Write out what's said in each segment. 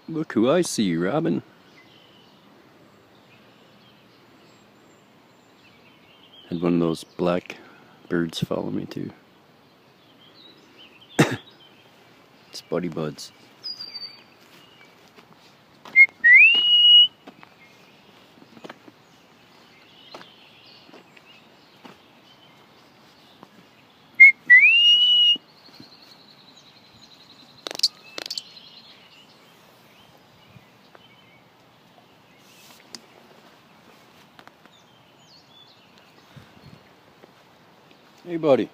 Look who I see, Robin. Had one of those black birds follow me too. It's Buddy Buds. Hey, buddy.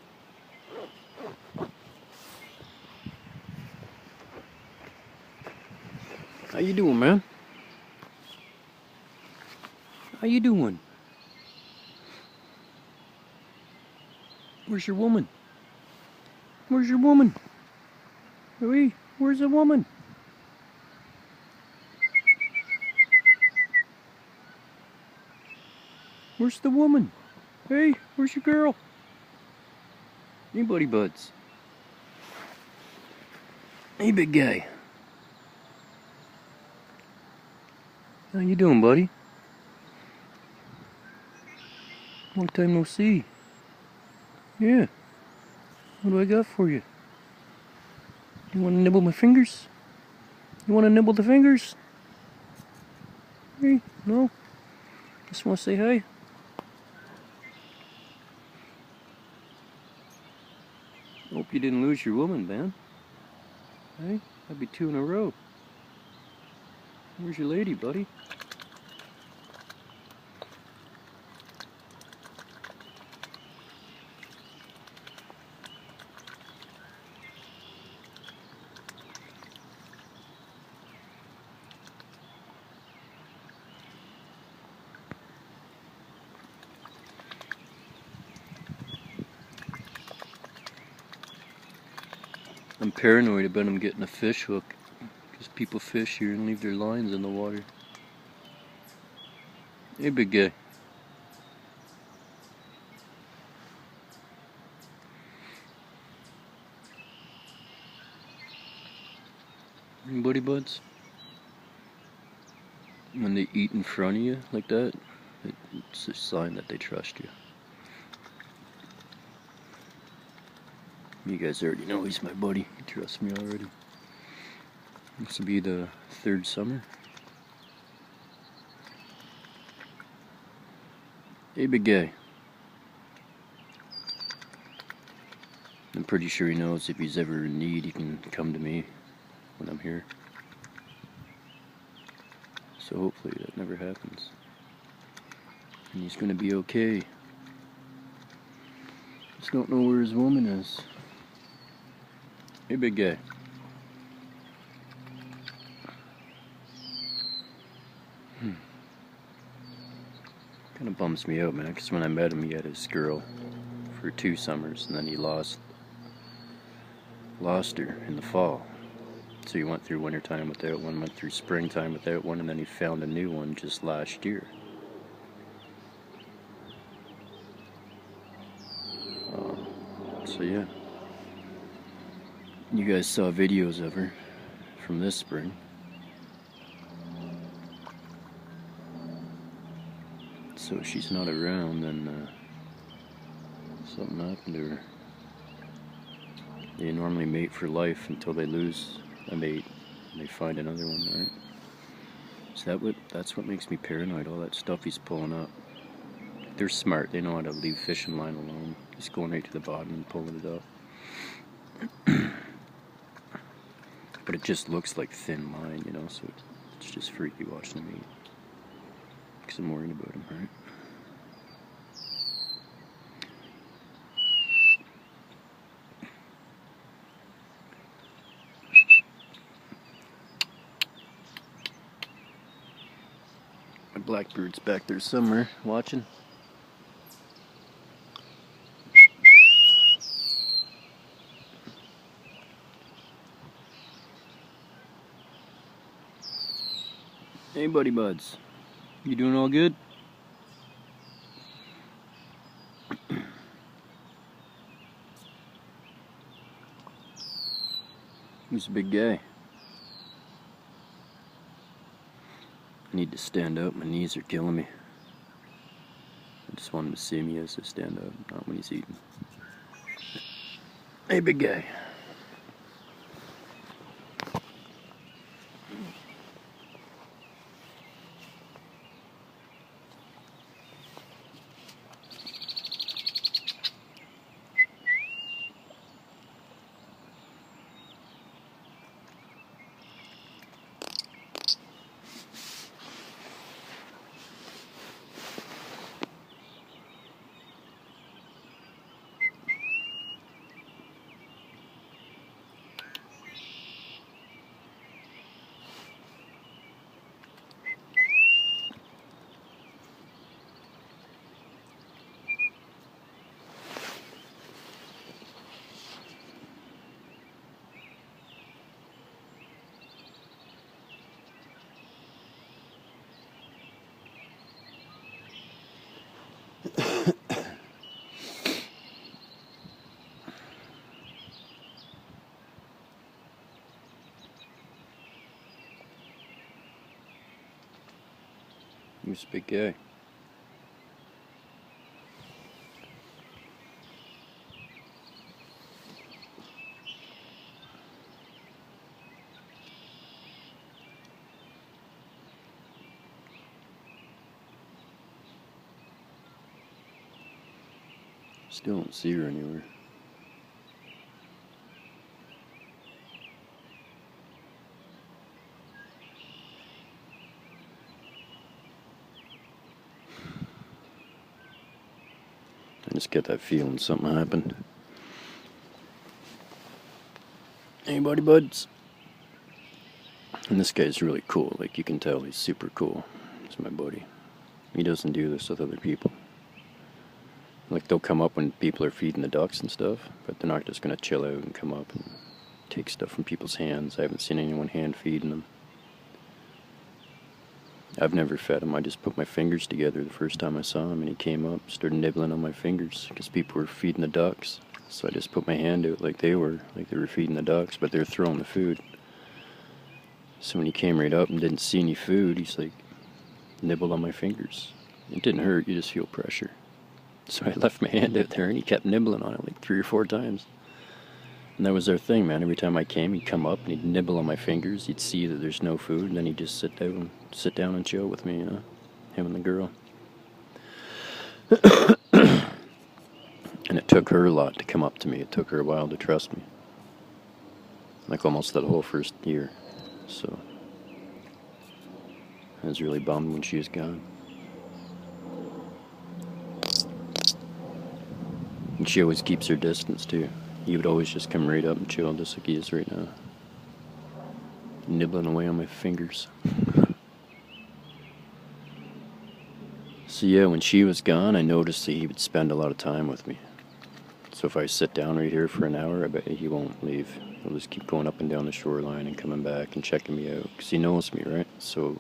How you doing, man? How you doing? Where's your woman? Where's your woman? Hey, where's the woman? Where's the woman? Hey, where's your girl? Hey, Buddy Buds. Hey, big guy. How you doing, buddy? Long time no see. Yeah. What do I got for you? You want to nibble my fingers? You want to nibble the fingers? Hey, no? Just want to say hi? Hope you didn't lose your woman, man. Hey, that'd be 2 in a row. Where's your lady, buddy? I'm paranoid about him getting a fish hook, because people fish here and leave their lines in the water. Hey, big guy. Hey, Buddy Buds. When they eat in front of you like that, it's a sign that they trust you. You guys already know he's my buddy. He trusts me already. This will be the 3rd summer. Hey, big guy. I'm pretty sure he knows if he's ever in need, he can come to me when I'm here. So hopefully that never happens. And he's gonna be okay. Just don't know where his woman is. Hey, big guy. Kind of bums me out, man, because when I met him, he had his girl for 2 summers, and then he lost her in the fall. So he went through wintertime without one, went through springtime without one, and then he found a new one just last year. So yeah, you guys saw videos of her from this spring. So if she's not around, then something happened to her. They normally mate for life until they lose a mate and they find another one, right? So that's what makes me paranoid, all that stuff he's pulling up. They're smart, they know how to leave fishing line alone. Just going right to the bottom and pulling it up. But it just looks like thin line, you know, so it's just freaky watching them eat. Because I'm worried about him, right? My blackbird's back there somewhere, watching. Hey, Buddy Buds. You doing all good? Who's a big guy? I need to stand up. My knees are killing me. I just want him to see me as I stand up, not when he's eating. Hey, big guy. Who's a big guy? Still don't see her anywhere. I just get that feeling something happened. Anybody, buds? And this guy's really cool. Like, you can tell he's super cool. He's my buddy. He doesn't do this with other people. Like, they'll come up when people are feeding the ducks and stuff, but they're not just gonna chill out and come up and take stuff from people's hands. I haven't seen anyone hand feeding them. I've never fed him. I just put my fingers together the first time I saw him, and he came up, started nibbling on my fingers because people were feeding the ducks. So I just put my hand out like they were feeding the ducks, but they were throwing the food. So when he came right up and didn't see any food, he's like, nibbled on my fingers. It didn't hurt, you just feel pressure. So I left my hand out there, and he kept nibbling on it like 3 or 4 times. And that was their thing, man. Every time I came, he'd come up and he'd nibble on my fingers. He'd see that there's no food, and then he'd just sit down and chill with me, you know, him and the girl. And it took her a lot to come up to me. It took her a while to trust me. Like almost that whole first year. So I was really bummed when she was gone. And she always keeps her distance too. He would always just come right up and chill just like he is right now. Nibbling away on my fingers. So yeah, when she was gone, I noticed that he would spend a lot of time with me. So if I sit down right here for an hour, I bet he won't leave. He'll just keep going up and down the shoreline and coming back and checking me out. Because he knows me, right? So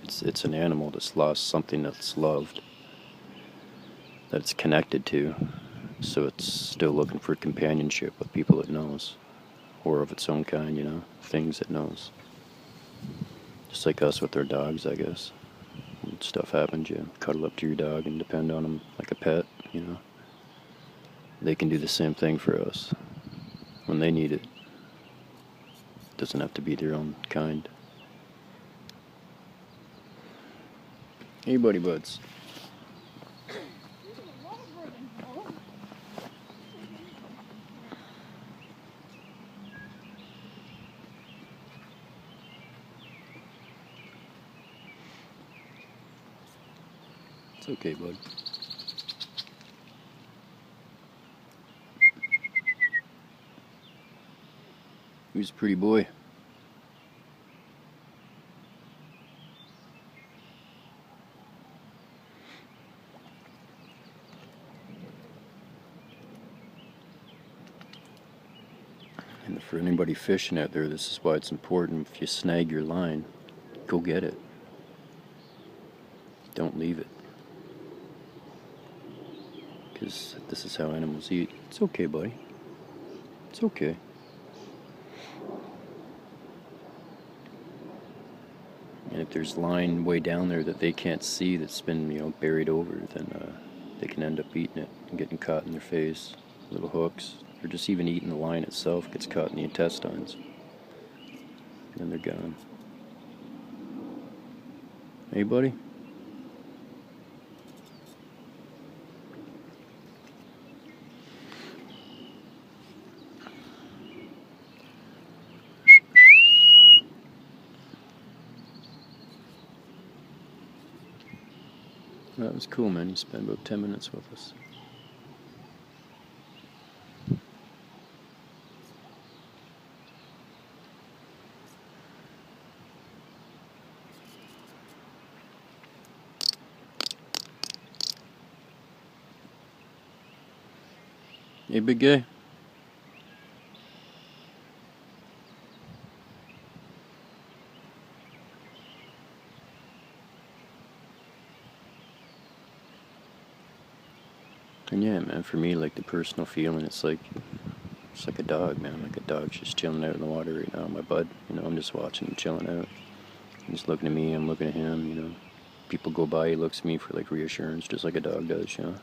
it's an animal that's lost something that's loved, that it's connected to. So it's still looking for companionship with people it knows. Or of its own kind, you know? Things it knows. Just like us with our dogs, I guess. When stuff happens, you cuddle up to your dog and depend on them like a pet, you know? They can do the same thing for us when they need it. It doesn't have to be their own kind. Hey, buddy buds. It's okay, bud. Who's a pretty boy? And for anybody fishing out there, this is why it's important. If you snag your line, go get it. Don't leave it. Because this is how animals eat. It's okay, buddy. It's okay. And if there's line way down there that they can't see that's been, you know, buried over, then they can end up eating it and getting caught in their face, little hooks, or just even eating the line itself gets caught in the intestines. And then they're gone. Hey, buddy? That was cool, man. You spent about 10 minutes with us. Hey, big guy. And yeah, man, for me, like, the personal feeling, it's like a dog, man. Like a dog's just chilling out in the water right now, my bud. You know, I'm just watching him chilling out. He's looking at me, I'm looking at him, you know. People go by, he looks at me for, like, reassurance, just like a dog does, you know.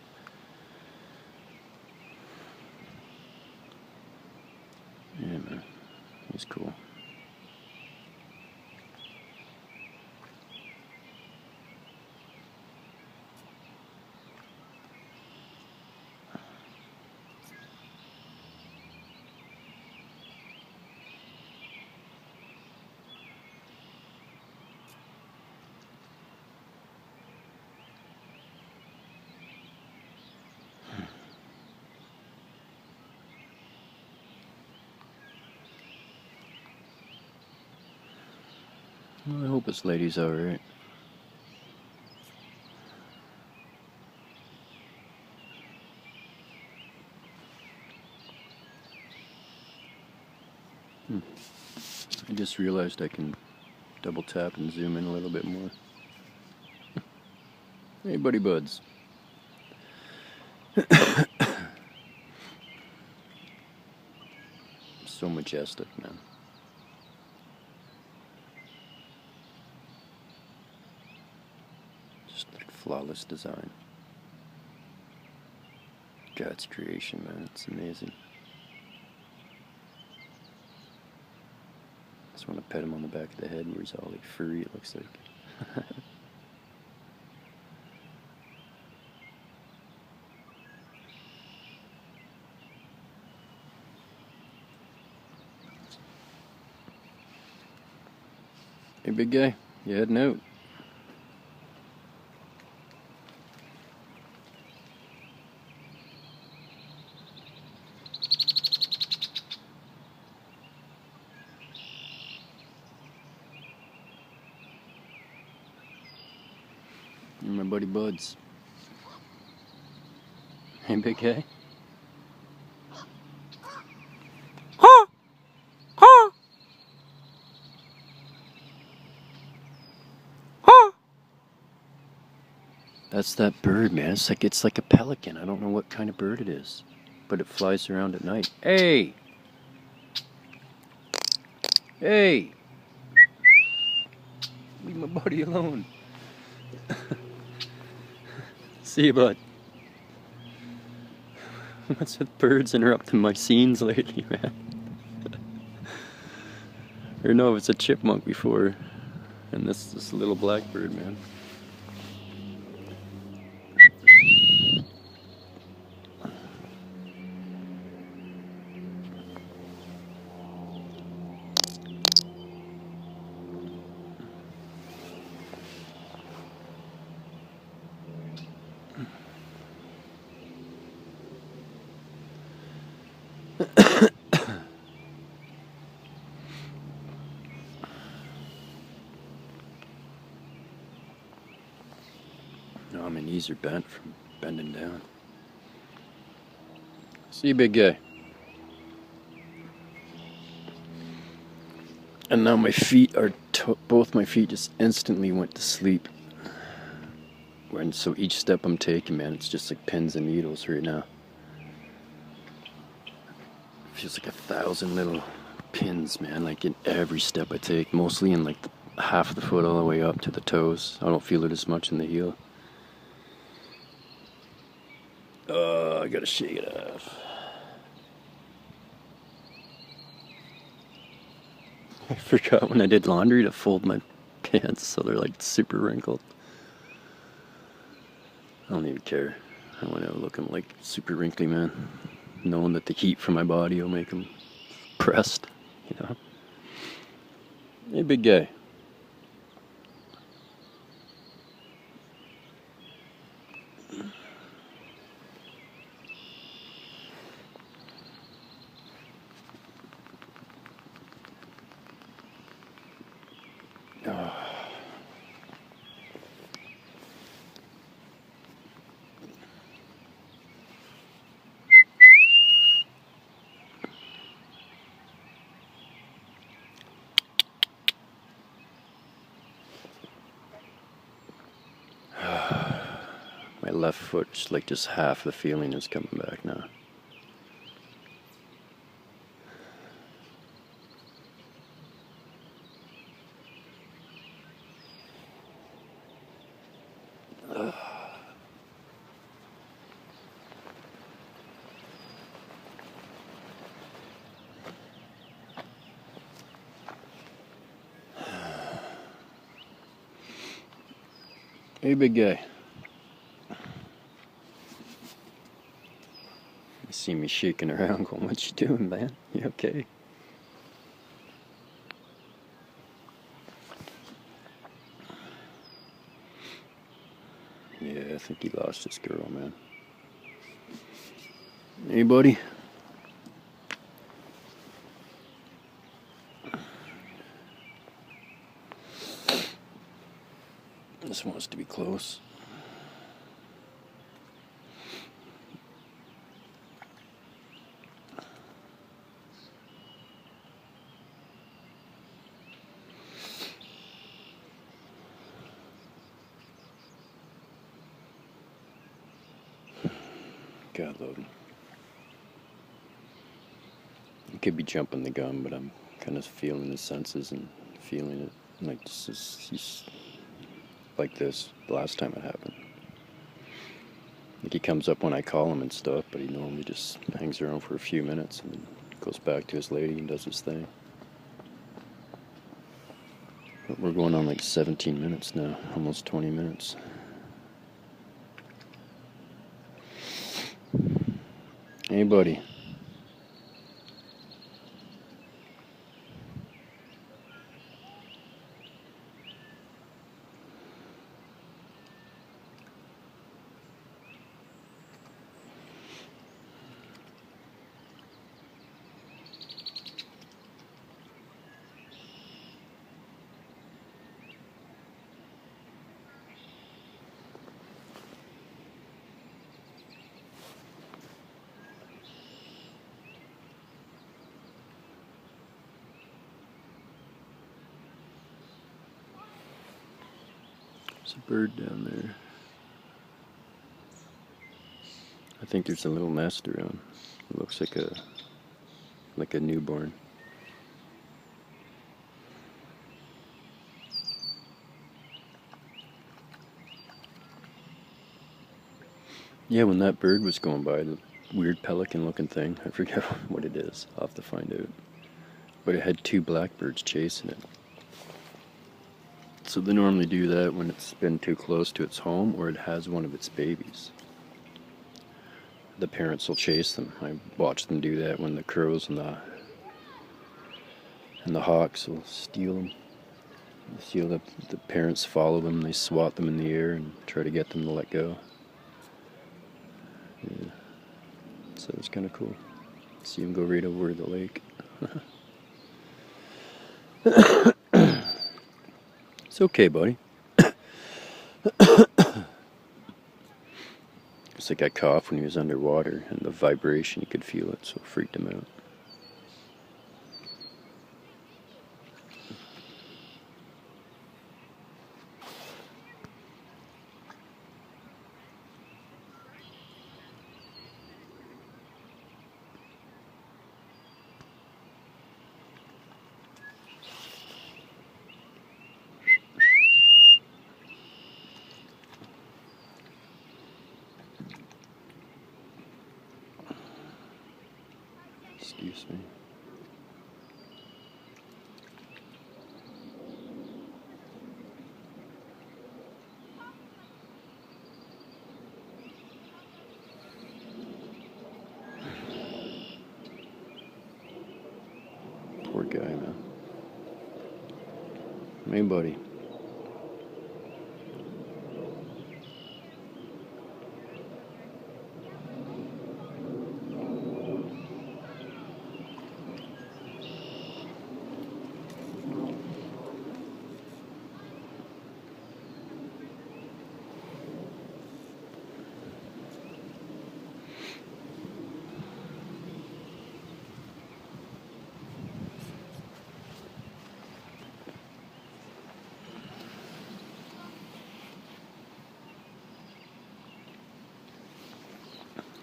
Yeah, man. He's cool. Well, I hope this lady's alright. I just realized I can double tap and zoom in a little bit more. Hey, buddy buds. So majestic, man. Just like flawless design. God's creation, man. It's amazing. Just want to pet him on the back of the head where he's all like furry, it looks like. Hey, big guy, you heading out? You're my buddy buds. Hey, big guy. That's that bird, man. It's like a pelican. I don't know what kind of bird it is, but it flies around at night. Hey! Hey! Leave my buddy alone. See you, bud. What's with birds interrupting my scenes lately, man? Or no, it's a chipmunk before, and this little blackbird, man. No, my knees are bent from bending down. See you, big guy. And now my feet are, both my feet just instantly went to sleep. And so each step I'm taking, man, it's just like pins and needles right now. It feels like 1,000 little pins, man, like in every step I take, mostly in like half the foot all the way up to the toes. I don't feel it as much in the heel. I gotta shake it off. I forgot when I did laundry to fold my pants so they're like super wrinkled. I don't even care. I want to look like super wrinkly, man. Knowing that the heat from my body will make them pressed, you know. Hey, big guy. My left foot, just half the feeling is coming back now. Hey, big guy. You see me shaking around going, what you doing, man? You okay? Yeah, I think he lost his girl, man. Hey, buddy. This wants to be close. God love him. I could be jumping the gun, but I'm kind of feeling the senses and feeling it. Like he's like this the last time it happened. Like he comes up when I call him and stuff, but he normally just hangs around for a few minutes and then goes back to his lady and does his thing. But we're going on like 17 minutes now, almost 20 minutes. Hey, buddy. There's a bird down there. I think there's a little nest around. It looks like a newborn. Yeah, when that bird was going by, the weird pelican-looking thing, I forget what it is. I'll have to find out. But it had two blackbirds chasing it. So they normally do that when it's been too close to its home or it has one of its babies. The parents will chase them. I watch them do that when the crows and the hawks will steal them. You see the parents follow them, they swat them in the air and try to get them to let go. Yeah. So it's kind of cool. See them go right over the lake. It's okay, buddy. It's like I coughed when he was underwater, and the vibration, you could feel it, so it freaked him out. Excuse me. Poor guy, man. Hey, buddy.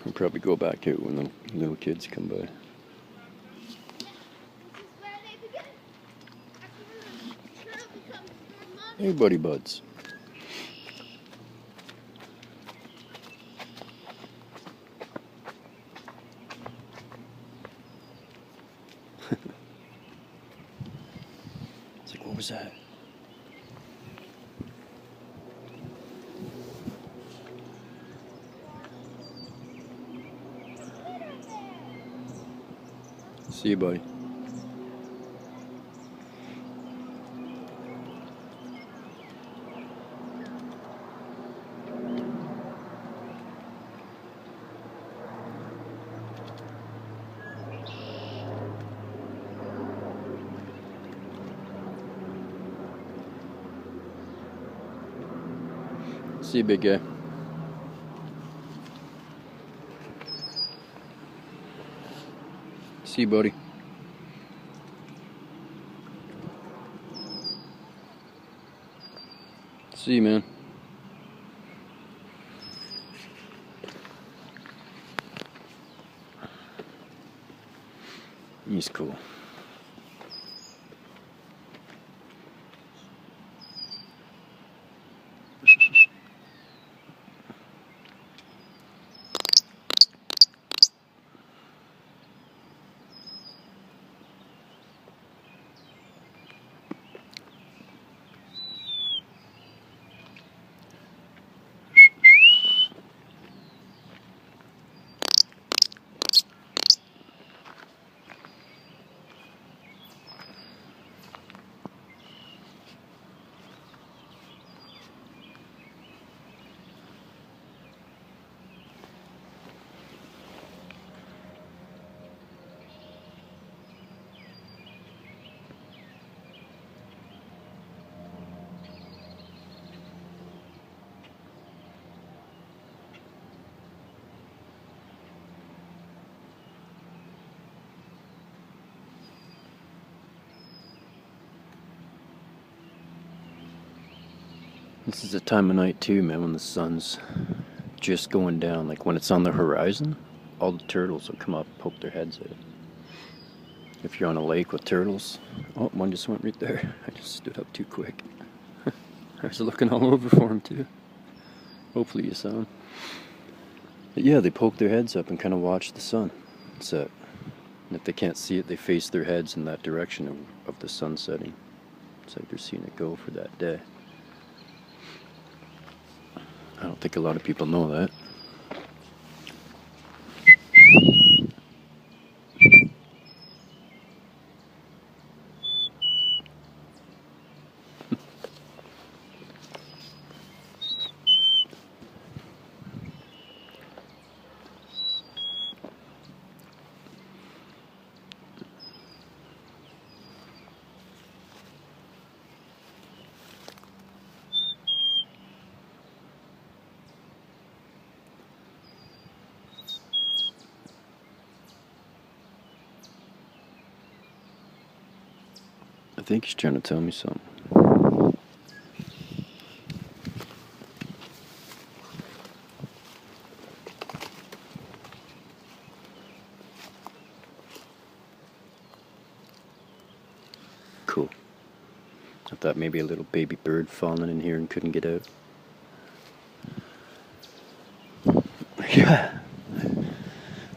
I'll probably go back out when the little kids come by. Hey, buddy buds. It's like, what was that? See you, buddy. See you, big guy. See you, buddy. See you, man. He's cool. This is the time of night too, man, when the sun's just going down. Like when it's on the horizon, all the turtles will come up, poke their heads out. If you're on a lake with turtles, oh, one just went right there. I just stood up too quick. I was looking all over for him too. Hopefully you saw him. But yeah, they poke their heads up and kind of watch the sun set. And if they can't see it, they face their heads in that direction of the sun setting. It's like they're seeing it go for that day. I don't think a lot of people know that. I think he's trying to tell me something. Cool. I thought maybe a little baby bird fallen in here and couldn't get out. Yeah.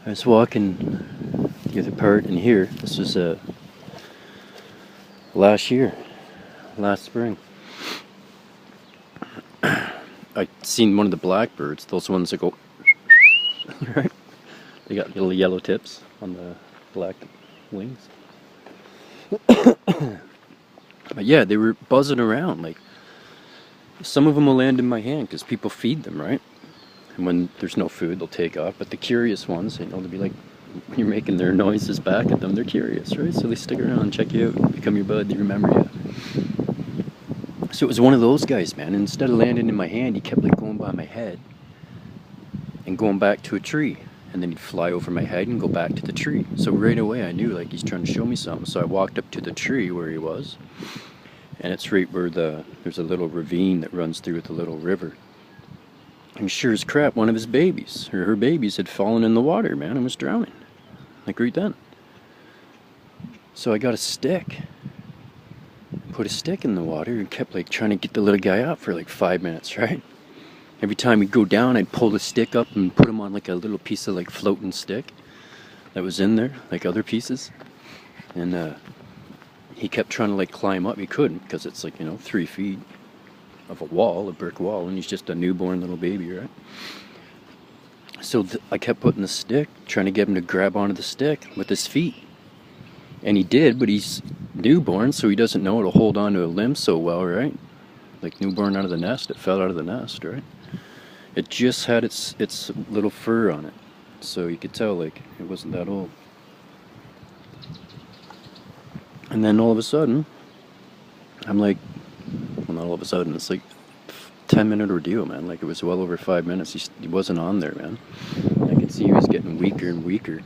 I was walking get apart in here. This was last year, last spring. I seen one of the blackbirds, those ones that go right. They got little yellow tips on the black wings. But yeah, they were buzzing around. Like, some of them will land in my hand because people feed them, right? And when there's no food, they'll take off. But the curious ones, you know, they'll be like, when you're making their noises back at them, they're curious, right? So they stick around and check you out, become your bud, they remember you. So it was one of those guys, man. And instead of landing in my hand, he kept like going by my head and going back to a tree. And then he'd fly over my head and go back to the tree. So right away I knew like he's trying to show me something. So I walked up to the tree where he was. And it's right where there's a little ravine that runs through with a little river. And sure as crap, one of his babies, or her babies, had fallen in the water, man, and was drowning. Like right then. So I got a stick, put a stick in the water, and kept like trying to get the little guy up for like 5 minutes, right? Every time we'd go down, I'd pull the stick up and put him on like a little piece of like floating stick that was in there, like other pieces. And he kept trying to like climb up. He couldn't because it's like, you know, 3 feet of a wall, a brick wall, and he's just a newborn little baby, right? So I kept putting the stick, trying to get him to grab onto the stick with his feet. And he did, but he's newborn, so he doesn't know how to hold on to a limb so well, right? Like newborn out of the nest, it fell out of the nest, right? It just had its little fur on it, so you could tell like it wasn't that old. And then all of a sudden, I'm like, well, not all of a sudden, it's like 10-minute ordeal, man. Like it was well over 5 minutes. He wasn't on there, man. I could see he was getting weaker and weaker.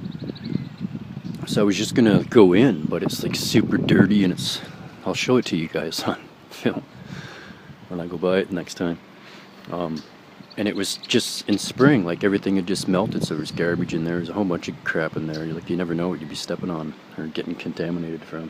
So I was just gonna go in, but it's like super dirty, and I'll show it to you guys on film when I go by it next time. And it was just in spring, like everything had just melted, so there was garbage in there. There's a whole bunch of crap in there. You never know what you'd be stepping on or getting contaminated from.